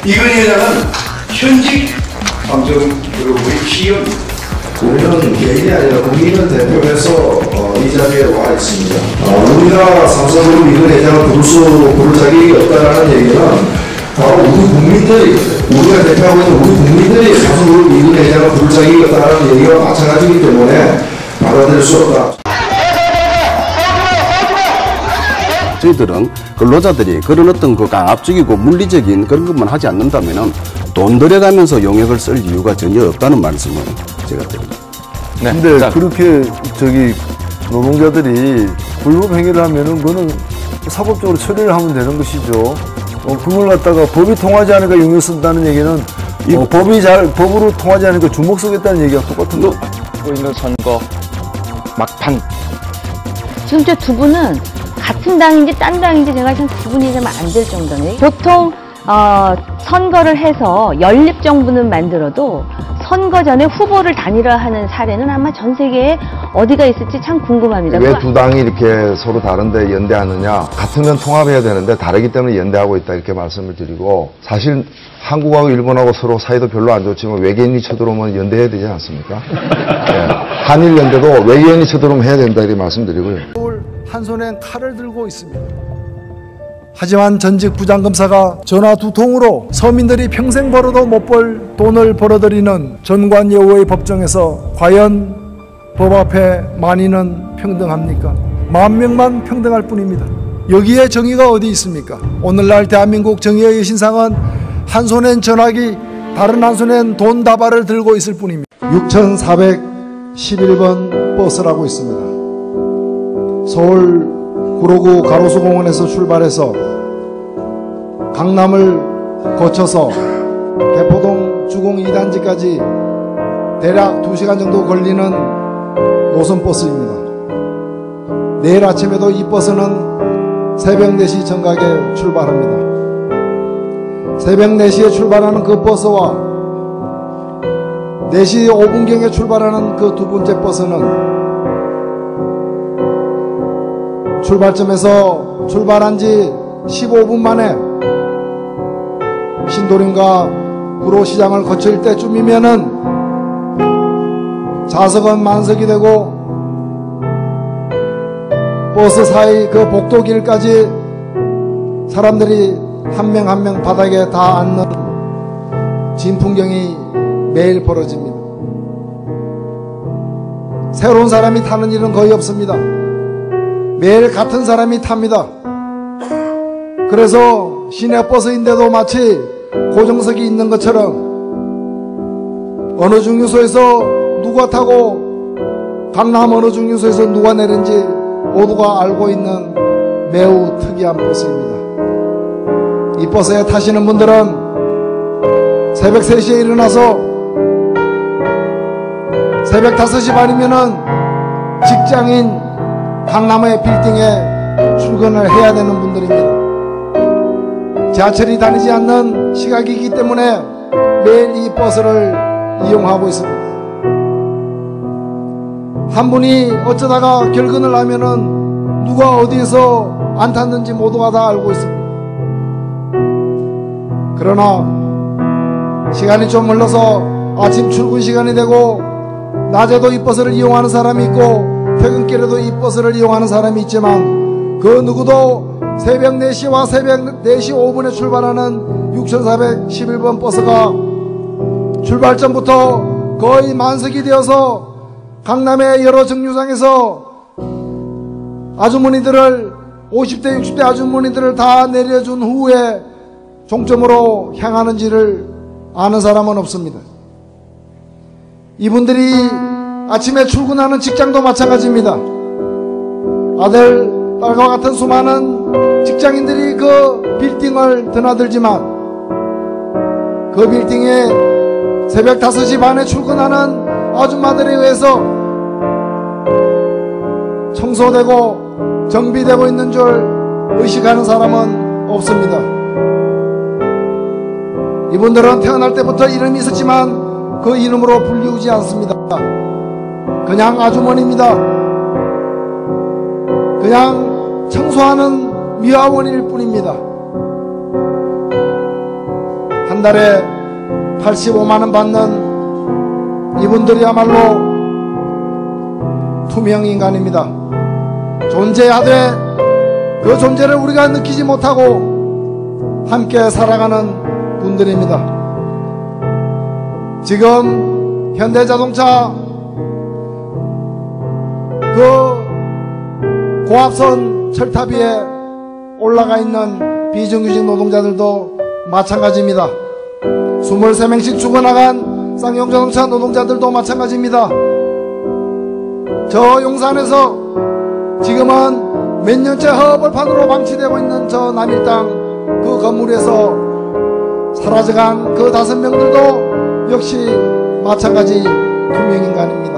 이건희 회장은 현직 방정그룹의 CEO입니다. 우리는 개인이 아니라 국민을 대표해서 이 자리에 와 있습니다. 우리가 삼성그룹 이건 회장을 부를 자격이 없다는 얘기는 바로 우리 국민들이, 우리가 대표하고 있는 우리 국민들이 삼성그룹 이건 회장을 부를 자격이 없다는 얘기와 마찬가지이기 때문에 받아들일 수 없다. 저희들은 근로자들이 그런 어떤 그 강압적이고 물리적인 그런 것만 하지 않는다면은 돈 들여가면서 용역을 쓸 이유가 전혀 없다는 말씀을 제가 드립니다. 네. 근데 그렇게 노동자들이 불법 행위를 하면은 그거는 사법적으로 처리를 하면 되는 것이죠. 그걸 갖다가 법이 통하지 않으니까 용역 쓴다는 얘기는 법으로 통하지 않으니까 주먹 쓰겠다는 얘기가 똑같은 거. 하고 있는 선거 막판. 지금 저 두 분은 같은 당인지 딴 당인지 제가 참 구분이 좀 안 될 정도네. 보통 선거를 해서 연립정부는 만들어도 선거 전에 후보를 단일화하는 사례는 아마 전 세계에 어디가 있을지 참 궁금합니다. 왜 두 당이 이렇게 서로 다른데 연대하느냐? 같으면 통합해야 되는데 다르기 때문에 연대하고 있다 이렇게 말씀을 드리고, 사실 한국하고 일본하고 서로 사이도 별로 안 좋지만 외계인이 쳐들어오면 연대해야 되지 않습니까? 네. 한일 연대도 외계인이 쳐들어오면 해야 된다 이렇게 말씀드리고요. 한 손엔 칼을 들고 있습니다. 하지만 전직 부장검사가 전화 두 통으로 서민들이 평생 벌어도 못 벌 돈을 벌어들이는 전관예우의 법정에서 과연 법 앞에 만인은 평등합니까? 10,000명만 평등할 뿐입니다. 여기에 정의가 어디 있습니까? 오늘날 대한민국 정의의 신상은 한 손엔 전화기, 다른 한 손엔 돈 다발을 들고 있을 뿐입니다. 6411번 버스라고 있습니다. 서울 구로구 가로수공원에서 출발해서 강남을 거쳐서 개포동 주공 2단지까지 대략 2시간 정도 걸리는 노선버스입니다. 내일 아침에도 이 버스는 새벽 4시 정각에 출발합니다. 새벽 4시에 출발하는 그 버스와 4시 5분경에 출발하는 그 두 번째 버스는 출발점에서 출발한 지 15분 만에 신도림과 구로시장을 거칠 때쯤이면은 좌석은 만석이 되고 버스 사이 그 복도길까지 사람들이 한 명 한 명 바닥에 다 앉는 진풍경이 매일 벌어집니다. 새로운 사람이 타는 일은 거의 없습니다. 매일 같은 사람이 탑니다. 그래서 시내버스인데도 마치 고정석이 있는 것처럼 어느 중류소에서 누가 타고 강남 어느 중류소에서 누가 내린지 모두가 알고 있는 매우 특이한 버스입니다. 이 버스에 타시는 분들은 새벽 3시에 일어나서 새벽 5시 반이면은 직장인 강남의 빌딩에 출근을 해야 되는 분들입니다. 지하철이 다니지 않는 시각이기 때문에 매일 이 버스를 이용하고 있습니다. 한 분이 어쩌다가 결근을 하면은 누가 어디에서 안 탔는지 모두가 다 알고 있습니다. 그러나 시간이 좀 흘러서 아침 출근 시간이 되고 낮에도 이 버스를 이용하는 사람이 있고 퇴근길에도 이 버스를 이용하는 사람이 있지만 그 누구도 새벽 4시와 새벽 4시 5분에 출발하는 6411번 버스가 출발 전부터 거의 만석이 되어서 강남의 여러 정류장에서 아주머니들을 50대 60대 아주머니들을 다 내려준 후에 종점으로 향하는지를 아는 사람은 없습니다. 이분들이 아침에 출근하는 직장도 마찬가지입니다. 아들, 딸과 같은 수많은 직장인들이 그 빌딩을 드나들지만 그 빌딩에 새벽 5시 반에 출근하는 아줌마들에 의해서 청소되고 정비되고 있는 줄 의식하는 사람은 없습니다. 이분들은 태어날 때부터 이름이 있었지만 그 이름으로 불리우지 않습니다. 그냥 아주머니입니다. 그냥 청소하는 미화원일 뿐입니다. 한 달에 85만 원 받는 이분들이야말로 투명인간입니다. 존재하되 그 존재를 우리가 느끼지 못하고 함께 살아가는 분들입니다. 지금 현대자동차 그 고압선 철탑 위에 올라가 있는 비정규직 노동자들도 마찬가지입니다. 23명씩 죽어나간 쌍용자동차 노동자들도 마찬가지입니다. 저 용산에서 지금은 몇 년째 허벌판으로 방치되고 있는 저 남일당 그 건물에서 사라져간 그 5명들도 역시 마찬가지 투명인간입니다.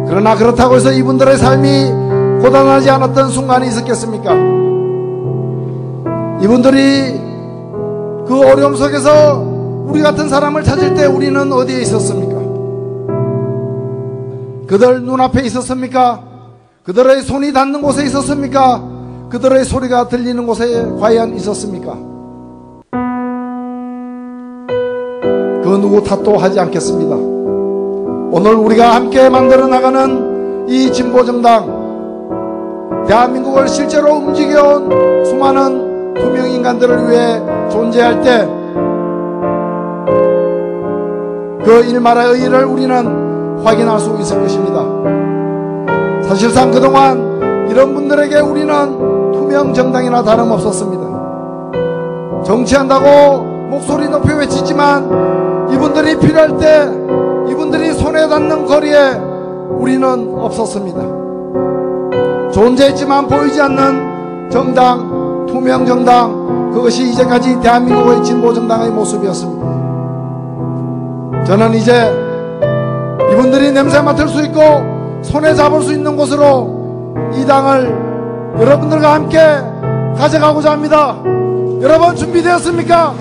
그러나 그렇다고 해서 이분들의 삶이 고단하지 않았던 순간이 있었겠습니까? 이분들이 그 어려움 속에서 우리 같은 사람을 찾을 때 우리는 어디에 있었습니까? 그들 눈앞에 있었습니까? 그들의 손이 닿는 곳에 있었습니까? 그들의 소리가 들리는 곳에 과연 있었습니까? 그 누구 탓도 하지 않겠습니다. 오늘 우리가 함께 만들어 나가는 이 진보정당, 대한민국을 실제로 움직여온 수많은 투명인간들을 위해 존재할 때 그 일말의 의의를 우리는 확인할 수 있을 것입니다. 사실상 그동안 이런 분들에게 우리는 투명정당이나 다름없었습니다. 정치한다고 목소리 높여 외치지만 이분들이 필요할 때 이분들이 손에 닿는 거리에 우리는 없었습니다. 존재했지만 보이지 않는 정당, 투명정당, 그것이 이제까지 대한민국의 진보정당의 모습이었습니다. 저는 이제 이분들이 냄새 맡을 수 있고 손에 잡을 수 있는 곳으로 이 당을 여러분들과 함께 가져가고자 합니다. 여러분 준비되었습니까?